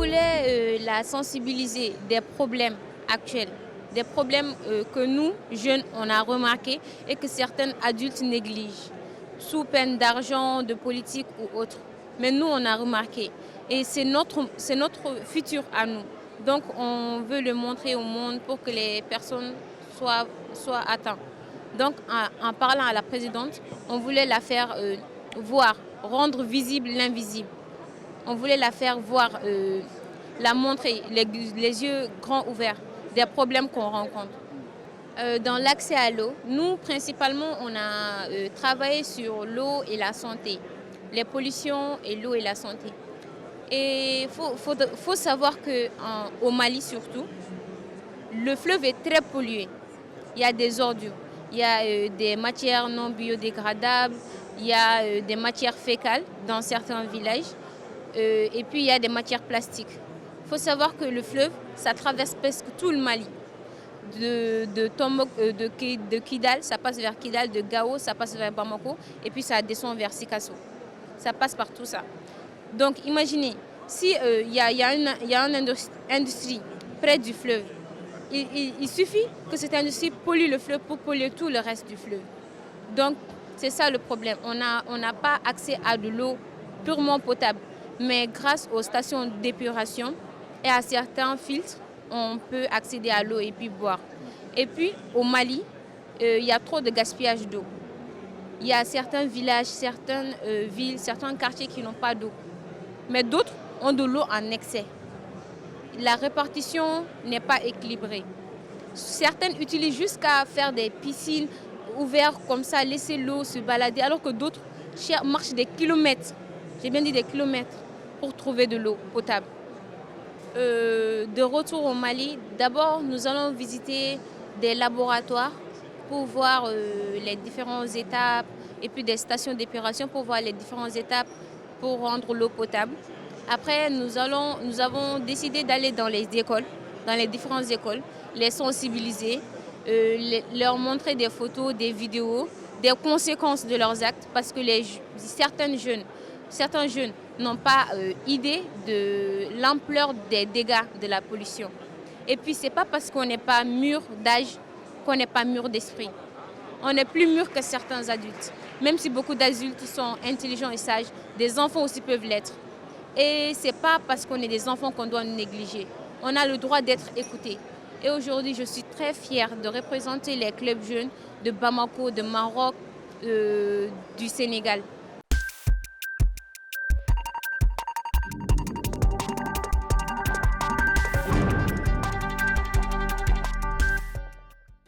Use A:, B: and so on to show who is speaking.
A: voulait la sensibiliser des problèmes actuels, des problèmes que nous, jeunes, on a remarqués et que certains adultes négligent, sous peine d'argent, de politique ou autre. Mais nous, on a remarqué. Et c'est notre futur à nous. Donc, on veut le montrer au monde pour que les personnes soient atteintes. Donc, en parlant à la présidente, on voulait la faire voir, rendre visible l'invisible. On voulait la faire voir, la montrer, les yeux grands ouverts, des problèmes qu'on rencontre. Dans l'accès à l'eau, nous, principalement, on a travaillé sur l'eau et la santé, les pollutions et l'eau et la santé. Et il faut savoir qu'au Mali surtout, le fleuve est très pollué. Il y a des ordures, il y a des matières non biodégradables, il y a des matières fécales dans certains villages, et puis il y a des matières plastiques. Il faut savoir que le fleuve, ça traverse presque tout le Mali. De Kidal, ça passe vers Kidal, de Gao, ça passe vers Bamako, et puis ça descend vers Sikasso. Ça passe par tout ça. Donc imaginez, si y a une industrie près du fleuve, il suffit que cette industrie pollue le fleuve pour polluer tout le reste du fleuve. Donc c'est ça le problème. On n'a pas accès à de l'eau purement potable. Mais grâce aux stations d'épuration et à certains filtres, on peut accéder à l'eau et puis boire. Et puis au Mali, il y a trop de gaspillage d'eau. Il y a certains villages, certaines villes, certains quartiers qui n'ont pas d'eau. Mais d'autres ont de l'eau en excès. La répartition n'est pas équilibrée. Certaines utilisent jusqu'à faire des piscines ouvertes comme ça, laisser l'eau se balader, alors que d'autres marchent des kilomètres, j'ai bien dit des kilomètres, pour trouver de l'eau potable. De retour au Mali, d'abord nous allons visiter des laboratoires pour voir les différentes étapes et puis des stations d'épuration pour voir les différentes étapes pour rendre l'eau potable. Après, nous avons décidé d'aller dans les écoles, dans les différentes écoles, les sensibiliser, leur montrer des photos, des vidéos, des conséquences de leurs actes, parce que certains jeunes n'ont pas idée de l'ampleur des dégâts de la pollution. Et puis, ce n'est pas parce qu'on n'est pas mûr d'âge qu'on n'est pas mûr d'esprit. On est plus mûr que certains adultes. Même si beaucoup d'adultes sont intelligents et sages, des enfants aussi peuvent l'être. Et ce n'est pas parce qu'on est des enfants qu'on doit nous négliger. On a le droit d'être écoutés. Et aujourd'hui, je suis très fière de représenter les clubs jeunes de Bamako, de Maroc, du Sénégal.